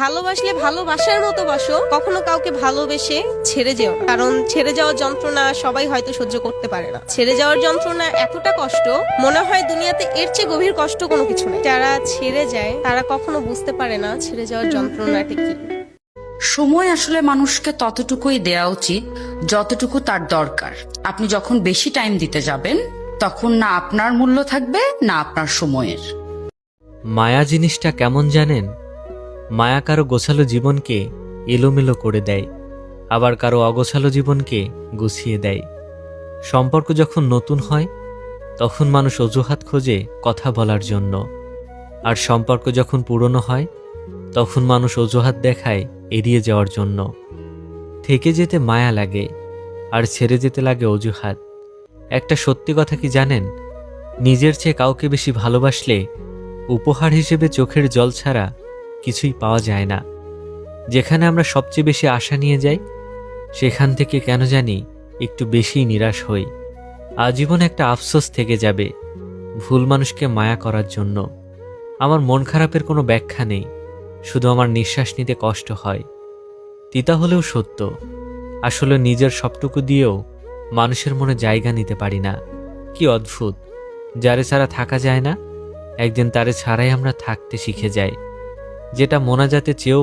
ভালোবাসলে ভালোবাসার মতো বাসো, কখনো কাউকে ভালোবেসে ছেড়ে যেও না। কারণ ছেড়ে যাওয়ার যন্ত্রণা সবাই হয়তো সহ্য করতে পারে না। ছেড়ে যাওয়ার যন্ত্রণা এতটা কষ্ট, মনে হয় দুনিয়াতে এর চেয়ে গভীর কষ্ট কোনো কিছু নেই। যারা ছেড়ে যায় তারা কখনো বুঝতে পারে না ছেড়ে যাওয়ার যন্ত্রণাটা কি। সময় আসলে মানুষকে ততটুকুই দেওয়া উচিত যতটুকু তার দরকার। আপনি যখন বেশি টাইম দিতে যাবেন তখন না আপনার মূল্য থাকবে না আপনার সময়ের। মায়া জিনিসটা কেমন জানেন? মায়া কারো গোছালো জীবনকে এলোমেলো করে দেয়, আবার কারো অগোছালো জীবনকে গুছিয়ে দেয়। সম্পর্ক যখন নতুন হয় তখন মানুষ অজুহাত খোঁজে কথা বলার জন্য, আর সম্পর্ক যখন পুরনো হয় তখন মানুষ অজুহাত দেখায় এড়িয়ে যাওয়ার জন্য। থেকে যেতে মায়া লাগে আর ছেড়ে যেতে লাগে অজুহাত। একটা সত্যি কথা কি জানেন? নিজের চেয়ে কাউকে বেশি ভালোবাসলে উপহার হিসেবে চোখের জল ছাড়া কিছুই পাওয়া যায় না। যেখানে আমরা সবচেয়ে বেশি আশা নিয়ে যাই সেখান থেকে কেন জানি একটু বেশি নিরাশ হই। আজীবন একটা আফসোস থেকে যাবে ভুল মানুষকে মায়া করার জন্য। আমার মন খারাপের কোনো ব্যাখ্যা নেই, শুধু আমার নিঃশ্বাস নিতে কষ্ট হয়। তিতা হলেও সত্য, আসলে নিজের সবটুকু দিয়েও মানুষের মনে জায়গা নিতে পারি না। কি অদ্ভুত, যারে ছাড়া থাকা যায় না, একদিন তারে ছাড়াই আমরা থাকতে শিখে যাই। যেটা মোনাজাতে চেয়েও